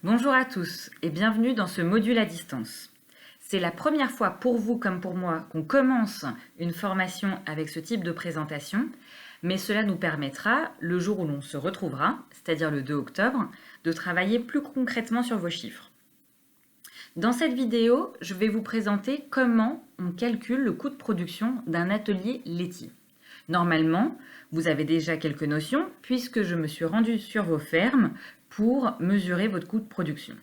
Bonjour à tous et bienvenue dans ce module à distance. C'est la première fois pour vous comme pour moi qu'on commence une formation avec ce type de présentation, mais cela nous permettra, le jour où l'on se retrouvera, c'est-à-dire le 2 octobre, de travailler plus concrètement sur vos chiffres. Dans cette vidéo, je vais vous présenter comment on calcule le coût de production d'un atelier laitier. Normalement, vous avez déjà quelques notions puisque je me suis rendue sur vos fermes pour mesurer votre coût de production.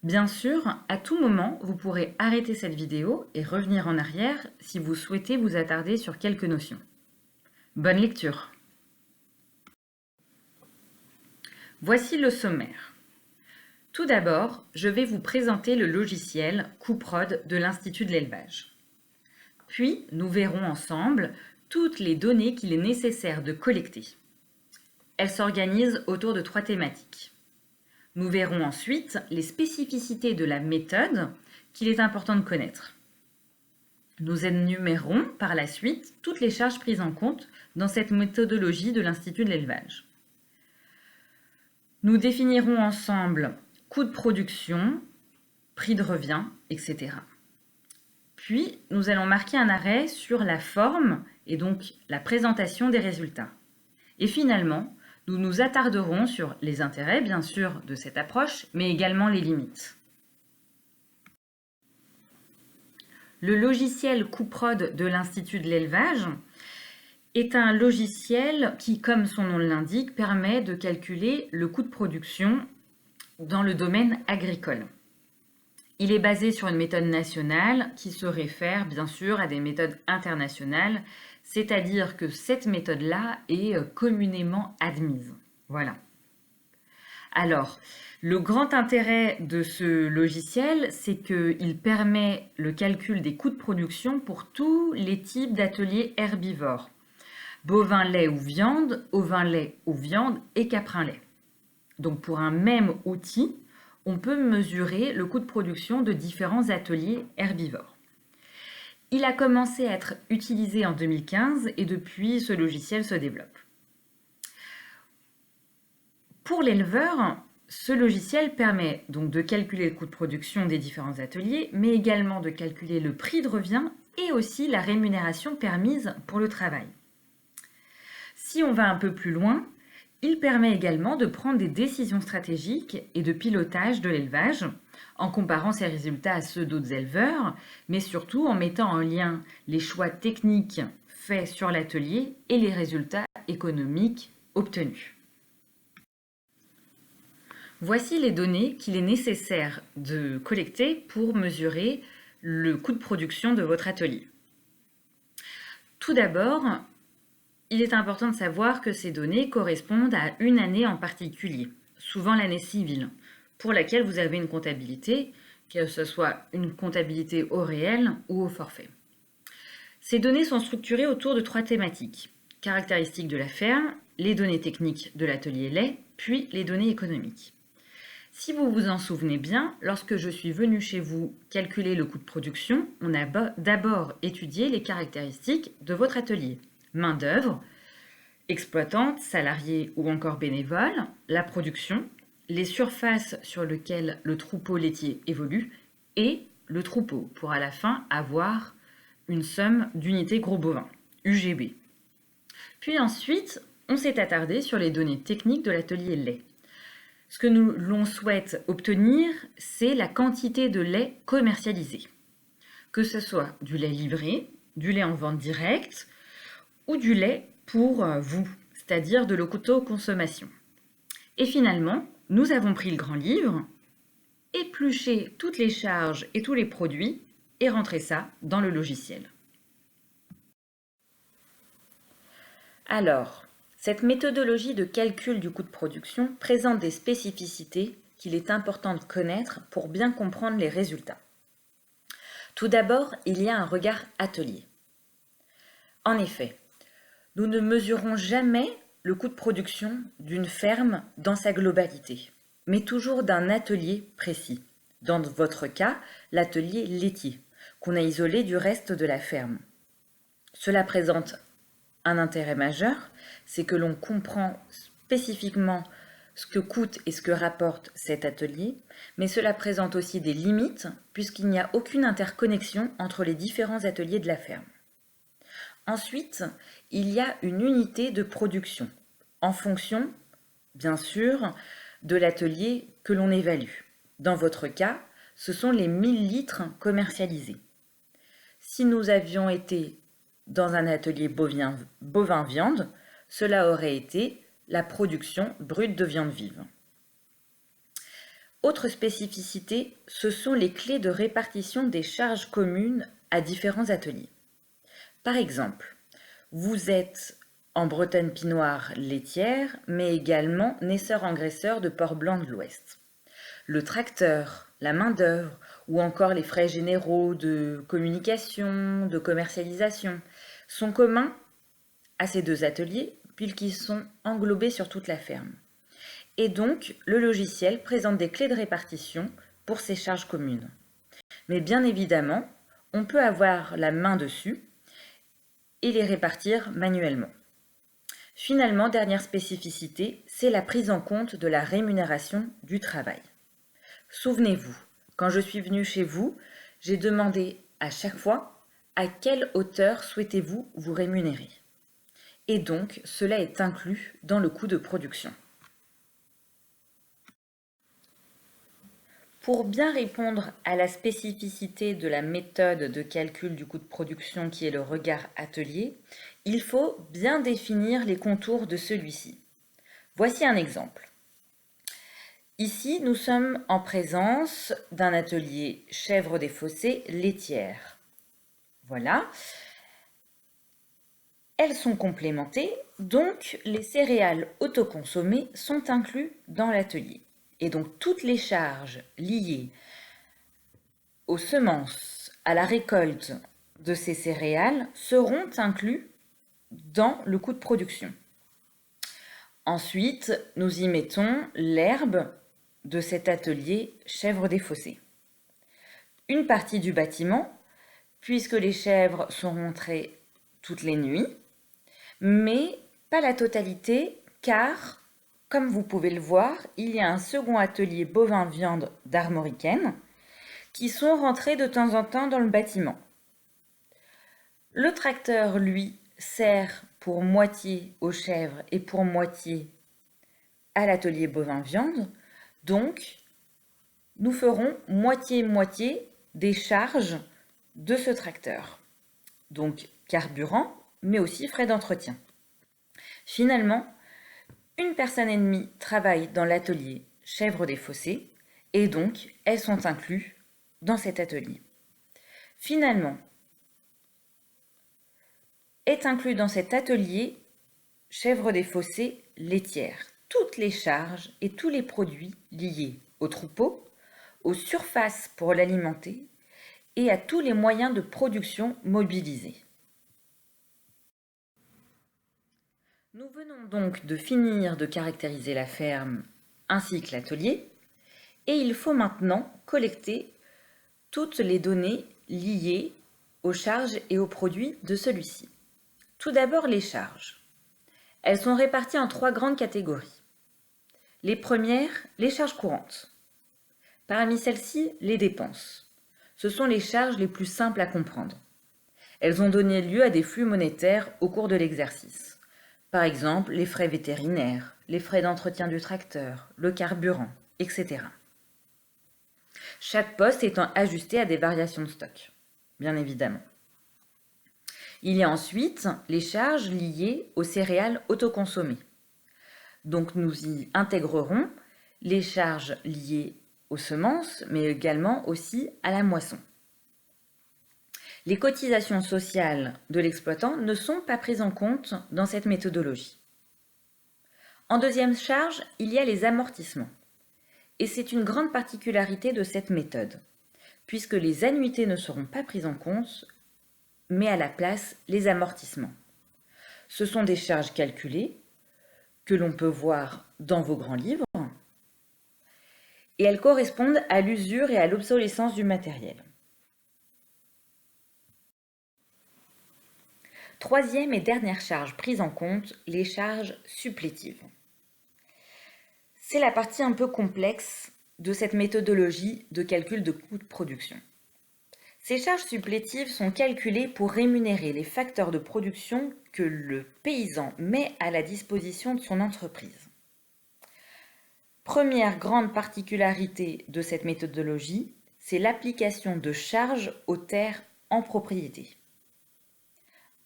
Bien sûr, à tout moment, vous pourrez arrêter cette vidéo et revenir en arrière si vous souhaitez vous attarder sur quelques notions. Bonne lecture! Voici le sommaire. Tout d'abord, je vais vous présenter le logiciel CoûtProd de l'Institut de l'élevage. Puis, nous verrons ensemble toutes les données qu'il est nécessaire de collecter. Elles s'organisent autour de 3 thématiques. Nous verrons ensuite les spécificités de la méthode qu'il est important de connaître. Nous énumérerons par la suite toutes les charges prises en compte dans cette méthodologie de l'Institut de l'élevage. Nous définirons ensemble coût de production, prix de revient, etc. Puis, nous allons marquer un arrêt sur la forme et donc la présentation des résultats. Et finalement, nous nous attarderons sur les intérêts, bien sûr, de cette approche, mais également les limites. Le logiciel CoûtProd de l'Institut de l'élevage est un logiciel qui, comme son nom l'indique, permet de calculer le coût de production dans le domaine agricole. Il est basé sur une méthode nationale qui se réfère bien sûr à des méthodes internationales, c'est-à-dire que cette méthode-là est communément admise. Voilà. Alors, le grand intérêt de ce logiciel, c'est qu'il permet le calcul des coûts de production pour tous les types d'ateliers herbivores. Bovin, lait ou viande, ovin, lait ou viande et caprin, lait. Donc pour un même outil, on peut mesurer le coût de production de différents ateliers herbivores. Il a commencé à être utilisé en 2015 et depuis, ce logiciel se développe. Pour l'éleveur, ce logiciel permet donc de calculer le coût de production des différents ateliers, mais également de calculer le prix de revient et aussi la rémunération permise pour le travail. Si on va un peu plus loin, il permet également de prendre des décisions stratégiques et de pilotage de l'élevage, en comparant ses résultats à ceux d'autres éleveurs, mais surtout en mettant en lien les choix techniques faits sur l'atelier et les résultats économiques obtenus. Voici les données qu'il est nécessaire de collecter pour mesurer le coût de production de votre atelier. Tout d'abord, il est important de savoir que ces données correspondent à une année en particulier, souvent l'année civile, pour laquelle vous avez une comptabilité, que ce soit une comptabilité au réel ou au forfait. Ces données sont structurées autour de 3 thématiques: caractéristiques de la ferme, les données techniques de l'atelier lait, puis les données économiques. Si vous vous en souvenez bien, lorsque je suis venue chez vous calculer le coût de production, on a d'abord étudié les caractéristiques de votre atelier: main-d'œuvre, exploitante, salariée ou encore bénévole, la production, les surfaces sur lesquelles le troupeau laitier évolue et le troupeau pour à la fin avoir une somme d'unités gros bovins, UGB. Puis ensuite, on s'est attardé sur les données techniques de l'atelier lait. Ce que l'on souhaite obtenir, c'est la quantité de lait commercialisé. Que ce soit du lait livré, du lait en vente directe ou du lait pour vous, c'est-à-dire de l'autoconsommation. Et finalement, nous avons pris le grand livre, épluché toutes les charges et tous les produits et rentré ça dans le logiciel. Alors, cette méthodologie de calcul du coût de production présente des spécificités qu'il est important de connaître pour bien comprendre les résultats. Tout d'abord, il y a un regard atelier. En effet, nous ne mesurons jamais le coût de production d'une ferme dans sa globalité, mais toujours d'un atelier précis. Dans votre cas, l'atelier laitier, qu'on a isolé du reste de la ferme. Cela présente un intérêt majeur, c'est que l'on comprend spécifiquement ce que coûte et ce que rapporte cet atelier, mais cela présente aussi des limites puisqu'il n'y a aucune interconnexion entre les différents ateliers de la ferme. Ensuite, il y a une unité de production, en fonction, bien sûr, de l'atelier que l'on évalue. Dans votre cas, ce sont les 1000 litres commercialisés. Si nous avions été dans un atelier bovin-viande, cela aurait été la production brute de viande vive. Autre spécificité, ce sont les clés de répartition des charges communes à différents ateliers. Par exemple, vous êtes en Bretonne Pinoire laitière, mais également naisseur-engraisseur de Port-Blanc de l'Ouest. Le tracteur, la main-d'œuvre ou encore les frais généraux de communication, de commercialisation sont communs à ces deux ateliers puisqu'ils sont englobés sur toute la ferme. Et donc, le logiciel présente des clés de répartition pour ces charges communes. Mais bien évidemment, on peut avoir la main dessus et les répartir manuellement. Finalement, dernière spécificité, c'est la prise en compte de la rémunération du travail. Souvenez-vous, quand je suis venue chez vous, j'ai demandé à chaque fois à quelle hauteur souhaitez-vous vous rémunérer. Et donc, cela est inclus dans le coût de production. Pour bien répondre à la spécificité de la méthode de calcul du coût de production qui est le regard atelier, il faut bien définir les contours de celui-ci. Voici un exemple. Ici, nous sommes en présence d'un atelier chèvre des fossés laitière. Voilà. Elles sont complémentées, donc les céréales autoconsommées sont inclus dans l'atelier. Et donc toutes les charges liées aux semences, à la récolte de ces céréales seront inclus dans le coût de production. Ensuite, nous y mettons l'herbe de cet atelier chèvre des fossés. Une partie du bâtiment, puisque les chèvres sont rentrées toutes les nuits, mais pas la totalité, car, comme vous pouvez le voir, il y a un second atelier bovin-viande d'Armoricaine qui sont rentrés de temps en temps dans le bâtiment. Le tracteur, lui, sert pour moitié aux chèvres et pour moitié à l'atelier bovin-viande. Donc, nous ferons moitié-moitié des charges de ce tracteur. Donc, carburant, mais aussi frais d'entretien. Finalement, une personne et demie travaille dans l'atelier chèvre des fossés et donc elles sont incluses dans cet atelier. Finalement, est inclus dans cet atelier chèvre des fossés laitière toutes les charges et tous les produits liés au troupeau, aux surfaces pour l'alimenter et à tous les moyens de production mobilisés. Nous venons donc de finir de caractériser la ferme ainsi que l'atelier et il faut maintenant collecter toutes les données liées aux charges et aux produits de celui-ci. Tout d'abord les charges. Elles sont réparties en 3 grandes catégories. Les premières, les charges courantes. Parmi celles-ci, les dépenses. Ce sont les charges les plus simples à comprendre. Elles ont donné lieu à des flux monétaires au cours de l'exercice. Par exemple, les frais vétérinaires, les frais d'entretien du tracteur, le carburant, etc. Chaque poste étant ajusté à des variations de stock, bien évidemment. Il y a ensuite les charges liées aux céréales autoconsommées. Donc nous y intégrerons les charges liées aux semences, mais également aussi à la moisson. Les cotisations sociales de l'exploitant ne sont pas prises en compte dans cette méthodologie. En deuxième charge, il y a les amortissements. Et c'est une grande particularité de cette méthode, puisque les annuités ne seront pas prises en compte, mais à la place les amortissements. Ce sont des charges calculées que l'on peut voir dans vos grands livres, et elles correspondent à l'usure et à l'obsolescence du matériel. Troisième et dernière charge prise en compte, les charges supplétives. C'est la partie un peu complexe de cette méthodologie de calcul de coûts de production. Ces charges supplétives sont calculées pour rémunérer les facteurs de production que le paysan met à la disposition de son entreprise. Première grande particularité de cette méthodologie, c'est l'application de charges aux terres en propriété.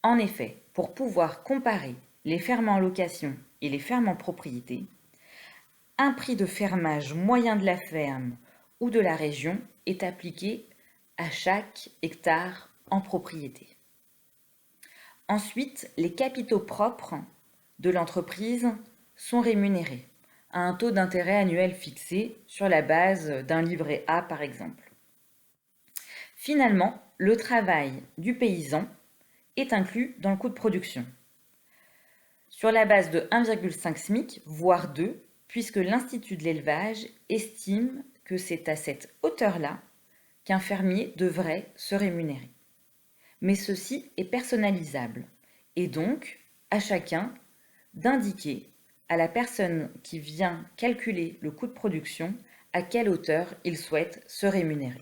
En effet, pour pouvoir comparer les fermes en location et les fermes en propriété, un prix de fermage moyen de la ferme ou de la région est appliqué à chaque hectare en propriété. Ensuite, les capitaux propres de l'entreprise sont rémunérés à un taux d'intérêt annuel fixé sur la base d'un livret A par exemple. Finalement, le travail du paysan est inclus dans le coût de production, sur la base de 1,5 SMIC, voire 2, puisque l'Institut de l'élevage estime que c'est à cette hauteur-là qu'un fermier devrait se rémunérer. Mais ceci est personnalisable, et donc à chacun d'indiquer à la personne qui vient calculer le coût de production à quelle hauteur il souhaite se rémunérer.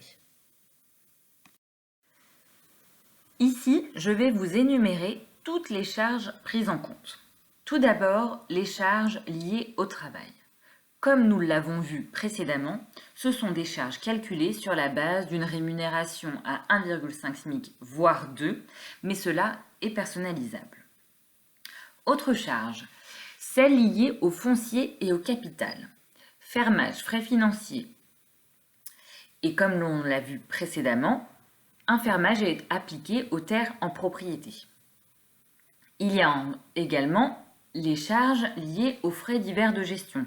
Ici, je vais vous énumérer toutes les charges prises en compte. Tout d'abord, les charges liées au travail. Comme nous l'avons vu précédemment, ce sont des charges calculées sur la base d'une rémunération à 1,5 SMIC, voire 2, mais cela est personnalisable. Autre charge, celle liée au foncier et au capital. Fermage, frais financiers. Et comme l'on l'a vu précédemment, un fermage est appliqué aux terres en propriété. Il y a également les charges liées aux frais divers de gestion.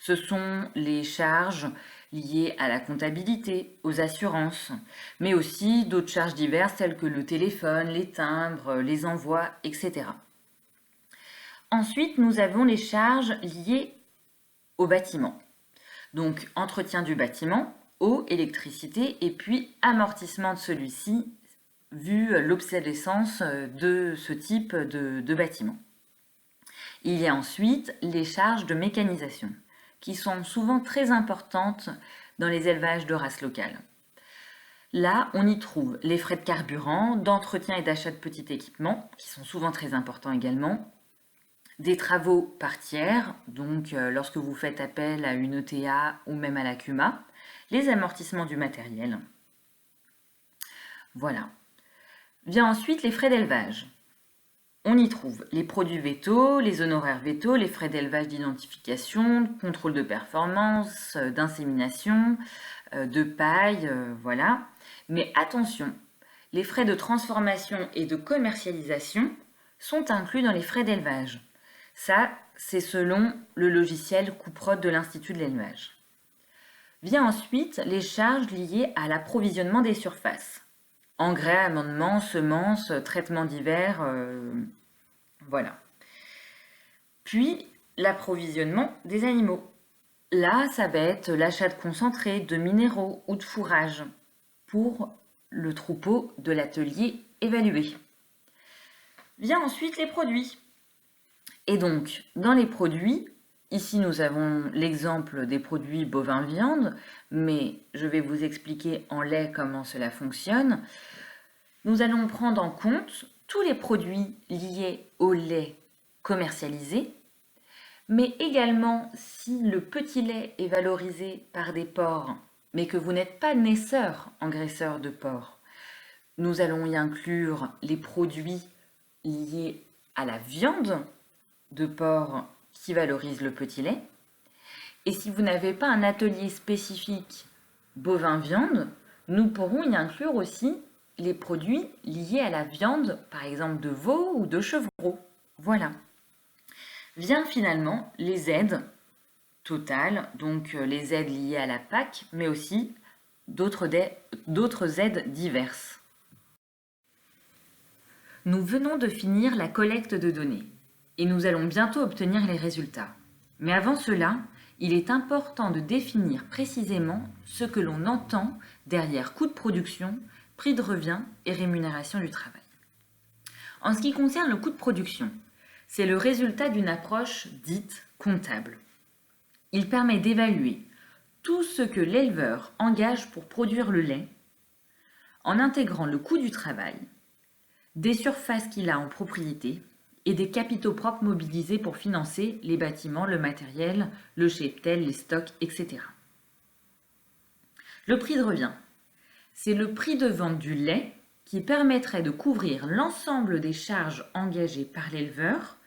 Ce sont les charges liées à la comptabilité, aux assurances, mais aussi d'autres charges diverses telles que le téléphone, les timbres, les envois, etc. Ensuite, nous avons les charges liées au bâtiment. Donc, entretien du bâtiment, eau, électricité et puis amortissement de celui-ci vu l'obsolescence de ce type de bâtiment. Il y a ensuite les charges de mécanisation qui sont souvent très importantes dans les élevages de races locales. Là, on y trouve les frais de carburant, d'entretien et d'achat de petits équipements, qui sont souvent très importants également, des travaux par tiers, donc lorsque vous faites appel à une ETA ou même à la CUMA, les amortissements du matériel. Voilà. Vient ensuite les frais d'élevage. On y trouve les produits vétos, les honoraires vétos, les frais d'élevage d'identification, contrôle de performance, d'insémination, de paille, voilà. Mais attention, les frais de transformation et de commercialisation sont inclus dans les frais d'élevage. Ça, c'est selon le logiciel Coût-Prod de l'Institut de l'élevage. Vient ensuite les charges liées à l'approvisionnement des surfaces. Engrais, amendements, semences, traitements divers, voilà. Puis, l'approvisionnement des animaux. Là, ça va être l'achat de concentrés, de minéraux ou de fourrage pour le troupeau de l'atelier évalué. Vient ensuite les produits. Et donc, dans les produits, ici nous avons l'exemple des produits bovins-viande, mais je vais vous expliquer en lait comment cela fonctionne. Nous allons prendre en compte tous les produits liés au lait commercialisé, mais également si le petit lait est valorisé par des porcs, mais que vous n'êtes pas naisseur-engraisseur de porc. Nous allons y inclure les produits liés à la viande de porc qui valorise le petit lait. Et si vous n'avez pas un atelier spécifique bovin-viande, nous pourrons y inclure aussi les produits liés à la viande, par exemple de veau ou de chevreau. Voilà. Vient finalement les aides totales, donc les aides liées à la PAC, mais aussi d'autres aides diverses. Nous venons de finir la collecte de données et nous allons bientôt obtenir les résultats. Mais avant cela, il est important de définir précisément ce que l'on entend derrière coût de production, prix de revient et rémunération du travail. En ce qui concerne le coût de production, c'est le résultat d'une approche dite comptable. Il permet d'évaluer tout ce que l'éleveur engage pour produire le lait en intégrant le coût du travail, des surfaces qu'il a en propriété et des capitaux propres mobilisés pour financer les bâtiments, le matériel, le cheptel, les stocks, etc. Le prix de revient, c'est le prix de vente du lait qui permettrait de couvrir l'ensemble des charges engagées par l'éleveur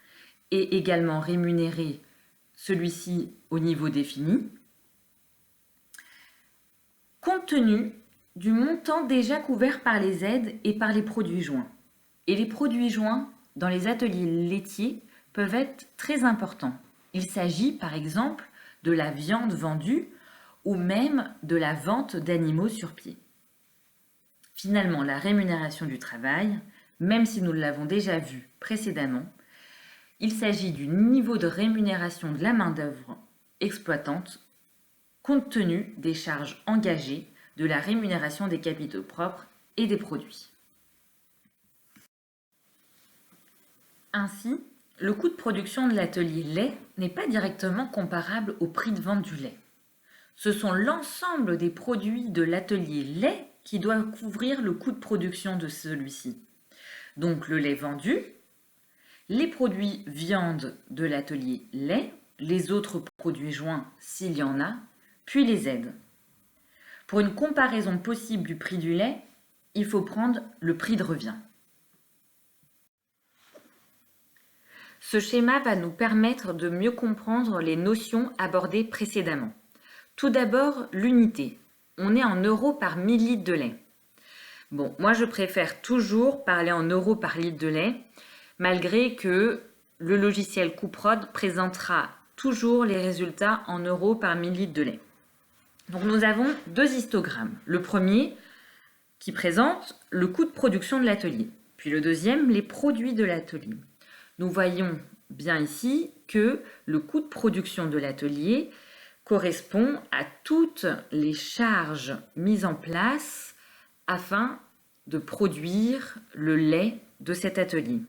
et également rémunérer celui-ci au niveau défini, compte tenu du montant déjà couvert par les aides et par les produits joints. Et les produits joints dans les ateliers laitiers peuvent être très importants. Il s'agit par exemple de la viande vendue ou même de la vente d'animaux sur pied. Finalement, la rémunération du travail, même si nous l'avons déjà vu précédemment, il s'agit du niveau de rémunération de la main-d'œuvre exploitante compte tenu des charges engagées, de la rémunération des capitaux propres et des produits. Ainsi, le coût de production de l'atelier lait n'est pas directement comparable au prix de vente du lait. Ce sont l'ensemble des produits de l'atelier lait qui doivent couvrir le coût de production de celui-ci. Donc le lait vendu, les produits viande de l'atelier lait, les autres produits joints s'il y en a, puis les aides. Pour une comparaison possible du prix du lait, il faut prendre le prix de revient. Ce schéma va nous permettre de mieux comprendre les notions abordées précédemment. Tout d'abord, l'unité. On est en euros par 1000 litres de lait. Bon, moi je préfère toujours parler en euros par litre de lait, malgré que le logiciel Couprod présentera toujours les résultats en euros par 1000 litres de lait. Donc nous avons deux histogrammes. Le premier qui présente le coût de production de l'atelier, puis le deuxième, les produits de l'atelier. Nous voyons bien ici que le coût de production de l'atelier correspond à toutes les charges mises en place afin de produire le lait de cet atelier.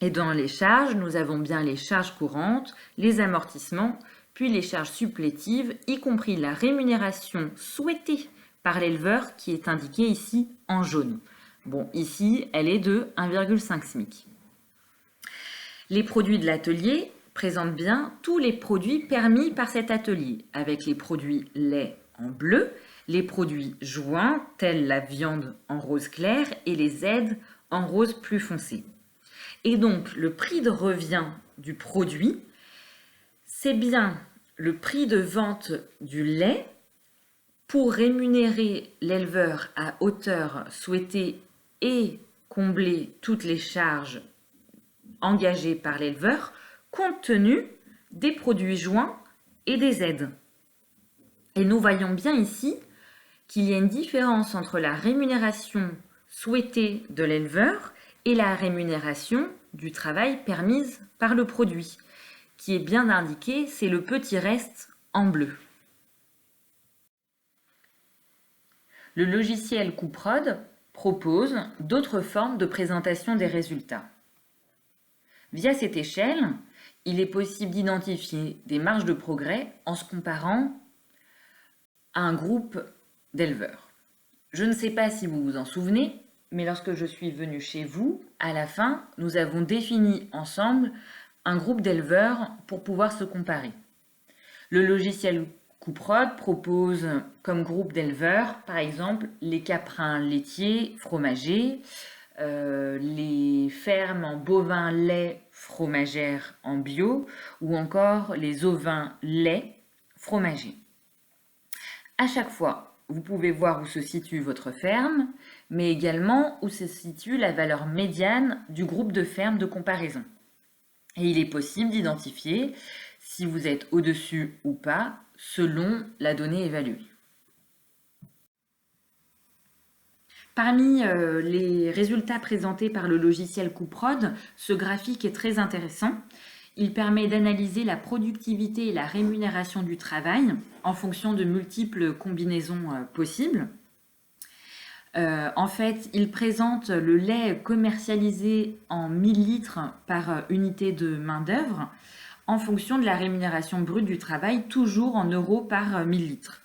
Et dans les charges, nous avons bien les charges courantes, les amortissements, puis les charges supplétives, y compris la rémunération souhaitée par l'éleveur qui est indiquée ici en jaune. Bon, ici, elle est de 1,5 SMIC. Les produits de l'atelier présentent bien tous les produits permis par cet atelier, avec les produits lait en bleu, les produits joints, tels la viande en rose clair et les aides en rose plus foncé. Et donc, le prix de revient du produit, c'est bien le prix de vente du lait pour rémunérer l'éleveur à hauteur souhaitée et combler toutes les charges engagées par l'éleveur compte tenu des produits joints et des aides. Et nous voyons bien ici qu'il y a une différence entre la rémunération souhaitée de l'éleveur et la rémunération du travail permise par le produit, qui est bien indiqué, c'est le petit reste en bleu. Le logiciel Couprod propose d'autres formes de présentation des résultats. Via cette échelle, il est possible d'identifier des marges de progrès en se comparant à un groupe d'éleveurs. Je ne sais pas si vous vous en souvenez, mais lorsque je suis venue chez vous, à la fin, nous avons défini ensemble un groupe d'éleveurs pour pouvoir se comparer. Le logiciel Couprod propose comme groupe d'éleveurs, par exemple, les caprins laitiers fromagers, les fermes en bovin lait fromagère en bio ou encore les ovins lait fromagers. À chaque fois, vous pouvez voir où se situe votre ferme, mais également où se situe la valeur médiane du groupe de fermes de comparaison. Et il est possible d'identifier si vous êtes au-dessus ou pas selon la donnée évaluée. Parmi les résultats présentés par le logiciel Couprod, ce graphique est très intéressant. Il permet d'analyser la productivité et la rémunération du travail en fonction de multiples combinaisons possibles. En fait, il présente le lait commercialisé en 1000 litres par unité de main-d'œuvre en fonction de la rémunération brute du travail, toujours en euros par 1000 litres.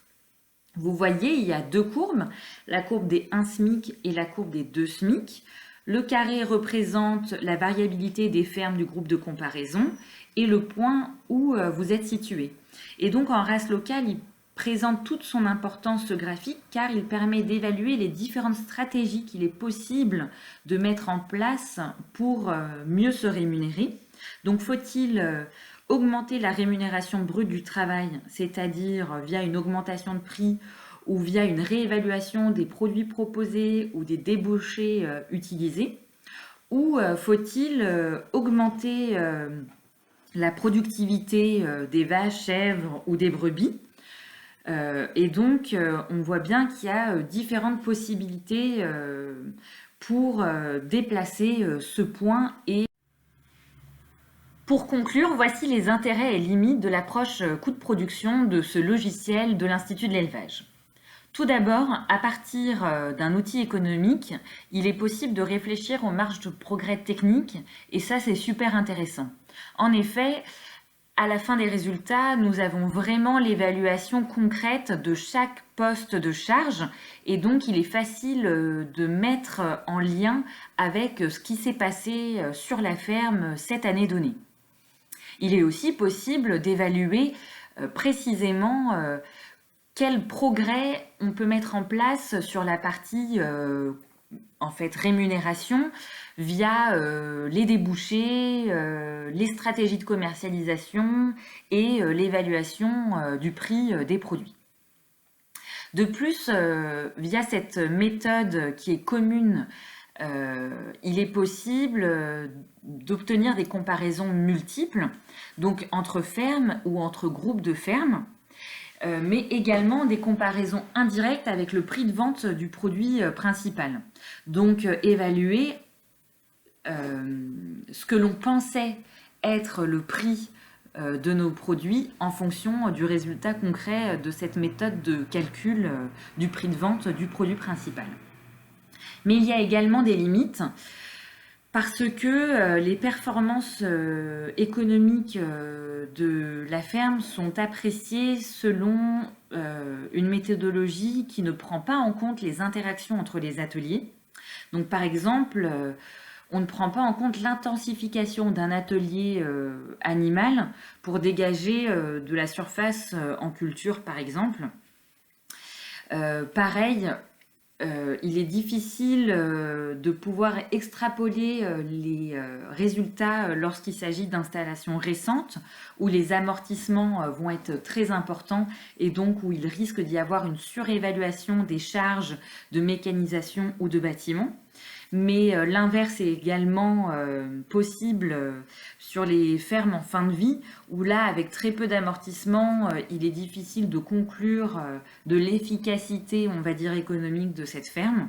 Vous voyez, il y a deux courbes, la courbe des 1 SMIC et la courbe des 2 SMIC. Le carré représente la variabilité des fermes du groupe de comparaison et le point où vous êtes situé. Et donc en race locale, il présente toute son importance ce graphique car il permet d'évaluer les différentes stratégies qu'il est possible de mettre en place pour mieux se rémunérer. Donc faut-il augmenter la rémunération brute du travail, c'est-à-dire via une augmentation de prix ou via une réévaluation des produits proposés ou des débauchés utilisés, ou faut-il augmenter la productivité des vaches, chèvres ou des brebis. Et donc, on voit bien qu'il y a différentes possibilités pour déplacer ce point. Et pour conclure, voici les intérêts et limites de l'approche coût de production de ce logiciel de l'Institut de l'élevage. Tout d'abord, à partir d'un outil économique, il est possible de réfléchir aux marges de progrès techniques et ça, c'est super intéressant. En effet, à la fin des résultats, nous avons vraiment l'évaluation concrète de chaque poste de charge et donc il est facile de mettre en lien avec ce qui s'est passé sur la ferme cette année donnée. Il est aussi possible d'évaluer précisément quel progrès on peut mettre en place sur la partie rémunération via les débouchés, les stratégies de commercialisation et l'évaluation du prix des produits. De plus, via cette méthode qui est commune, il est possible d'obtenir des comparaisons multiples, donc entre fermes ou entre groupes de fermes, mais également des comparaisons indirectes avec le prix de vente du produit principal. Donc évaluer ce que l'on pensait être le prix de nos produits en fonction du résultat concret de cette méthode de calcul du prix de vente du produit principal. Mais il y a également des limites parce que les performances économiques de la ferme sont appréciées selon une méthodologie qui ne prend pas en compte les interactions entre les ateliers. Donc par exemple, on ne prend pas en compte l'intensification d'un atelier animal pour dégager de la surface en culture par exemple. Pareil, il est difficile de pouvoir extrapoler les résultats lorsqu'il s'agit d'installations récentes où les amortissements vont être très importants et donc où il risque d'y avoir une surévaluation des charges de mécanisation ou de bâtiment. Mais l'inverse est également possible sur les fermes en fin de vie, où là, avec très peu d'amortissement, il est difficile de conclure de l'efficacité, on va dire, économique de cette ferme.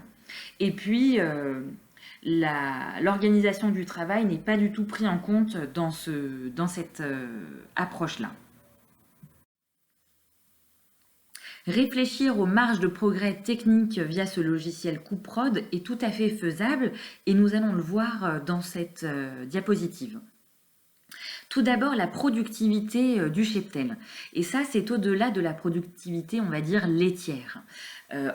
Et puis, l'organisation du travail n'est pas du tout pris en compte dans cette approche-là. Réfléchir aux marges de progrès techniques via ce logiciel CoûtProd est tout à fait faisable et nous allons le voir dans cette diapositive. Tout d'abord, la productivité du cheptel. Et ça, c'est au-delà de la productivité, on va dire, laitière.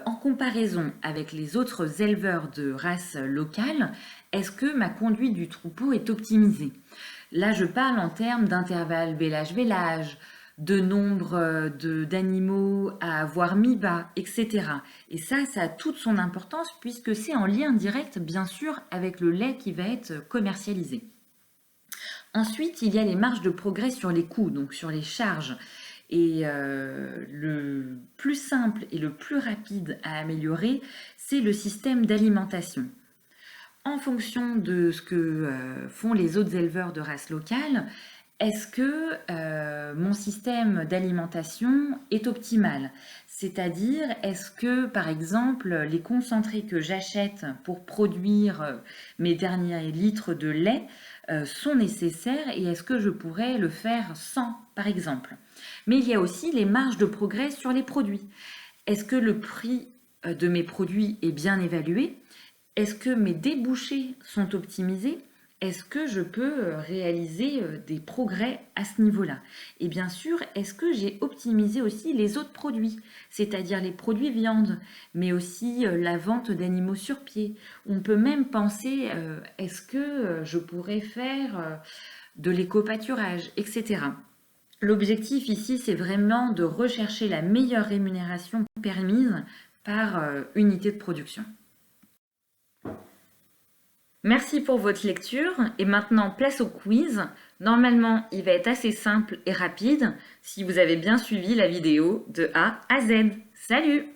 En comparaison avec les autres éleveurs de race locale, est-ce que ma conduite du troupeau est optimisée? Là, je parle en termes d'intervalle vélage-vélage, de nombre d'animaux à avoir mis bas, etc. Et ça a toute son importance puisque c'est en lien direct, bien sûr, avec le lait qui va être commercialisé. Ensuite, il y a les marges de progrès sur les coûts, donc sur les charges. Et le plus simple et le plus rapide à améliorer, c'est le système d'alimentation. En fonction de ce que font les autres éleveurs de race locale, est-ce que mon système d'alimentation est optimal? C'est-à-dire, est-ce que, par exemple, les concentrés que j'achète pour produire mes derniers litres de lait sont nécessaires et est-ce que je pourrais le faire sans, par exemple? Mais il y a aussi les marges de progrès sur les produits. Est-ce que le prix de mes produits est bien évalué? Est-ce que mes débouchés sont optimisés? est-ce que je peux réaliser des progrès à ce niveau-là? Et bien sûr, est-ce que j'ai optimisé aussi les autres produits, c'est-à-dire les produits viande, mais aussi la vente d'animaux sur pied? On peut même penser, est-ce que je pourrais faire de l'éco-pâturage, etc. L'objectif ici, c'est vraiment de rechercher la meilleure rémunération permise par unité de production. Merci pour votre lecture et maintenant place au quiz. Normalement, il va être assez simple et rapide si vous avez bien suivi la vidéo de A à Z. Salut!